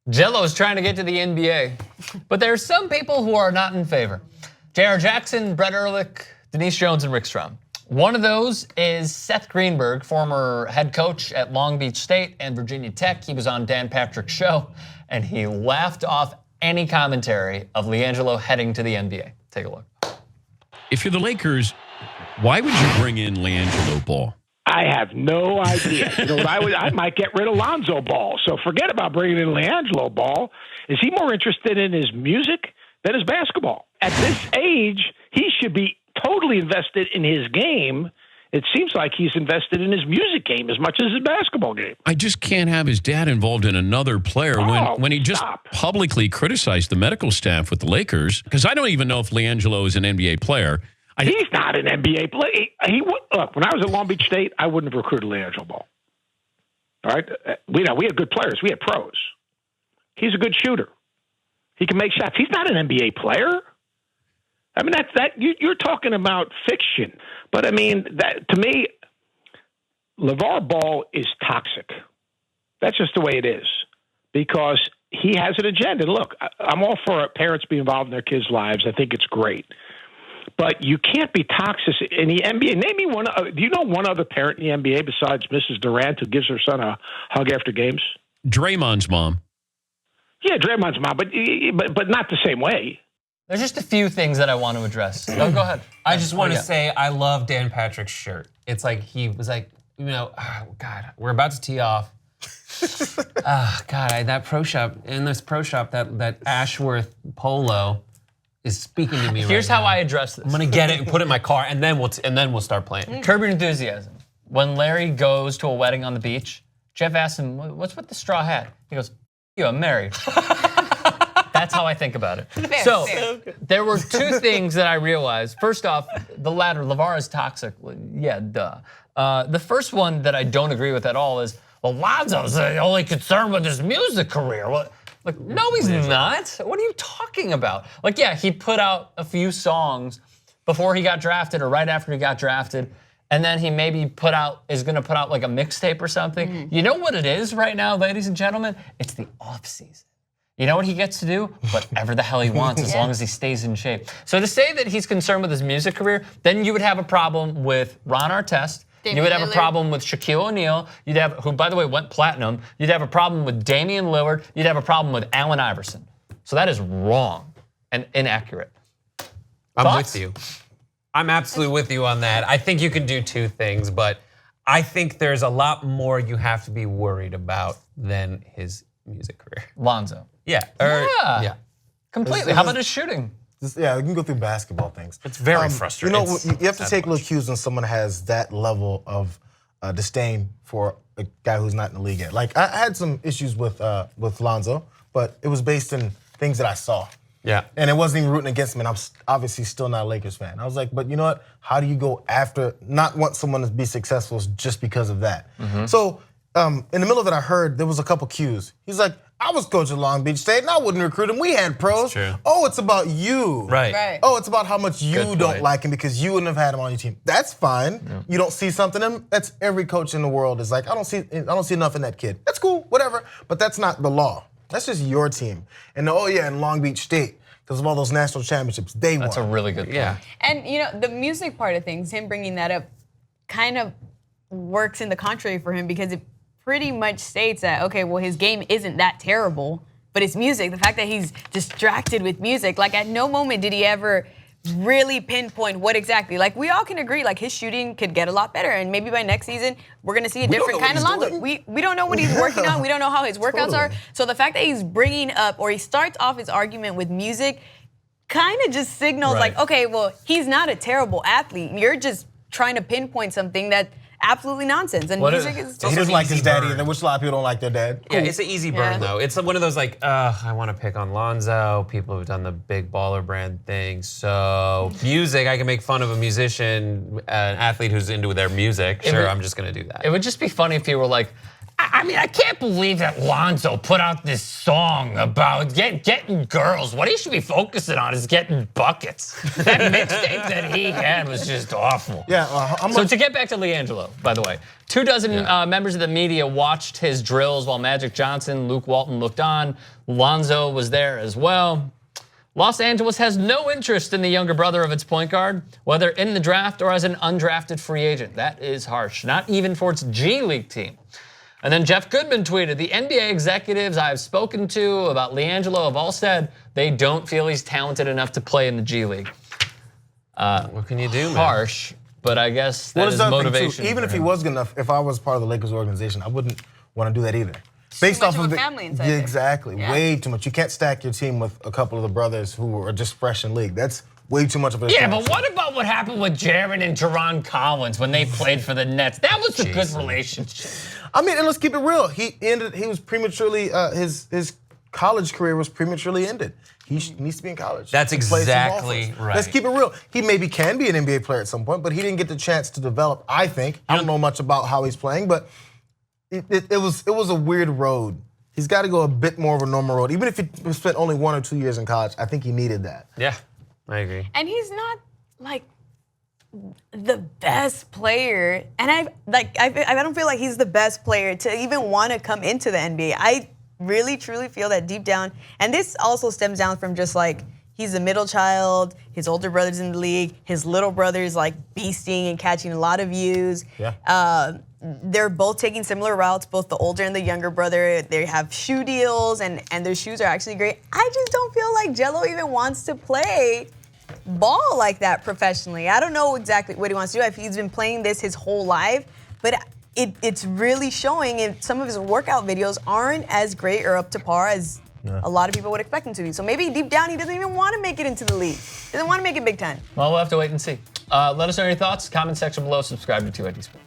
Jello is trying to get to the NBA, but there are some people who are not in favor. Jayar Jackson, Brett Erlich, Denise Jones, and Rick Strom. One of those is Seth Greenberg, former head coach at Long Beach State and Virginia Tech. He was on Dan Patrick's show, and he laughed off any commentary of LiAngelo heading to the NBA. Take a look. If you're the Lakers, why would you bring in LiAngelo Ball? I have no idea. You know what I might get rid of Lonzo Ball. So forget about bringing in LiAngelo Ball. Is he more interested in his music than his basketball? At this age, he should be totally invested in his game. It seems like he's invested in his music game as much as his basketball game. I just can't have his dad involved in another player when he just publicly criticized the medical staff with the Lakers. Because I don't even know if LiAngelo is an NBA player. He's not an NBA player. Look, when I was at Long Beach State, I wouldn't have recruited LiAngelo Ball. All right? We had good players. We had pros. He's a good shooter. He can make shots. He's not an NBA player. I mean, you're talking about fiction. But I mean, that to me, LaVar Ball is toxic. That's just the way it is. Because he has an agenda. Look, I'm all for parents being involved in their kids' lives. I think it's great. But you can't be toxic in the NBA. Name me one. Do you know one other parent in the NBA besides Mrs. Durant who gives her son a hug after games? Draymond's mom. Yeah, Draymond's mom, but not the same way. There's just a few things that I want to address. Go ahead. I just want to say I love Dan Patrick's shirt. It's like he was like, oh God, we're about to tee off. God, that pro shop, that Ashworth polo is speaking to me right now. Here's how I address this. I'm gonna get it and put it in my car, and then we'll start playing. Curb Your Enthusiasm. When Larry goes to a wedding on the beach, Jeff asks him, "What's with the straw hat?" He goes, "I'm married." That's how I think about it. Fair. There were two things that I realized. First off, the latter, LaVar is toxic. Yeah, duh. The first one that I don't agree with at all is, well, Lonzo's only concerned with his music career. Like, no, he's not. What are you talking about? Like, yeah, he put out a few songs before he got drafted or right after he got drafted, and then he maybe is gonna put out like a mixtape or something. You know what it is right now, ladies and gentlemen? It's the off season. You know what he gets to do? Whatever the hell he wants, as long as he stays in shape. So to say that he's concerned with his music career, then you would have a problem with Ron Artest. You would have a problem with Shaquille O'Neal, who by the way went platinum. You'd have a problem with Damian Lillard. You'd have a problem with Allen Iverson. So that is wrong and inaccurate. I'm with you. I'm absolutely with you on that. I think you can do two things, but I think there's a lot more you have to be worried about than his music career. Lonzo. Yeah. Completely. How about his shooting? Yeah, we can go through basketball things. It's very frustrating. You know, you have to take little cues when someone has that level of disdain for a guy who's not in the league yet. Like, I had some issues with Lonzo, but it was based in things that I saw. Yeah. And it wasn't even rooting against him, and I'm obviously still not a Lakers fan. I was like, but you know what? How do you go after, not want someone to be successful just because of that? So in the middle of it, I heard there was a couple cues. He's like, I was coaching Long Beach State and I wouldn't recruit him. We had pros. Oh, it's about you. Right. Oh, it's about how much you don't like him because you wouldn't have had him on your team. That's fine. Yeah. You don't see something in him. That's every coach in the world is like, I don't see enough in that kid. That's cool, whatever. But that's not the law. That's just your team. And in Long Beach State, because of all those national championships, they won. That's a really good point. Yeah. And the music part of things, him bringing that up kind of works in the contrary for him because it pretty much states that, okay, well, his game isn't that terrible, but it's music. The fact that he's distracted with music, like at no moment did he ever really pinpoint what exactly. Like we all can agree, like his shooting could get a lot better, and maybe by next season we're gonna see a different kind of Lonzo. We don't know what he's working on. We don't know how his workouts are. So the fact that he's bringing up, or he starts off his argument with music, kind of just signals like, okay, well, he's not a terrible athlete. You're just trying to pinpoint something that. Absolutely nonsense. And music is. He doesn't like his dad either, which a lot of people don't like their dad. Cool. Yeah, it's an easy burn though. It's one of those like, I want to pick on Lonzo. People have done the big baller brand thing. So music, I can make fun of a musician, an athlete who's into their music. Sure, I'm just gonna do that. It would just be funny if you were like, I mean, I can't believe that Lonzo put out this song about getting girls. What he should be focusing on is getting buckets. That mixtape that he had was just awful. Yeah. So to get back to LiAngelo, by the way, 24 members of the media watched his drills while Magic Johnson, Luke Walton looked on. Lonzo was there as well. Los Angeles has no interest in the younger brother of its point guard, whether in the draft or as an undrafted free agent. That is harsh, not even for its G League team. And then Jeff Goodman tweeted, the NBA executives I've spoken to about LiAngelo have all said they don't feel he's talented enough to play in the G League. What can you do, man? Harsh, but I guess that is motivation. Even if he was good enough, if I was part of the Lakers organization, I wouldn't want to do that either. Based off of a family inside there. Exactly, way too much. You can't stack your team with a couple of the brothers who are just fresh in league. That's way too much of a Yeah, but what about what happened with Jared and Teron Collins when they played for the Nets? That was a good relationship. I mean, and let's keep it real. He was prematurely, his college career was prematurely ended. He needs to be in college. That's to play some ball for exactly us. right. Let's keep it real. He maybe can be an NBA player at some point, but he didn't get the chance to develop, I think. I don't know much about how he's playing, but it was a weird road. He's got to go a bit more of a normal road. Even if he spent only 1 or 2 years in college, I think he needed that. Yeah, I agree. And he's not like the best player, and I don't feel like he's the best player to even want to come into the NBA. I really truly feel that deep down, and this also stems down from just like he's the middle child, his older brother's in the league, his little brother's like beasting and catching a lot of views. Yeah. They're both taking similar routes, both the older and the younger brother. They have shoe deals, and their shoes are actually great. I just don't feel like Jello even wants to play ball like that professionally. I don't know exactly what he wants to do. If he's been playing this his whole life, but it's really showing, and some of his workout videos aren't as great or up to par as a lot of people would expect him to be. So maybe deep down he doesn't even want to make it into the league. Doesn't want to make it Big Ten. Well, we'll have to wait and see. Let us know your thoughts. Comment section below. Subscribe to 2ID Sports.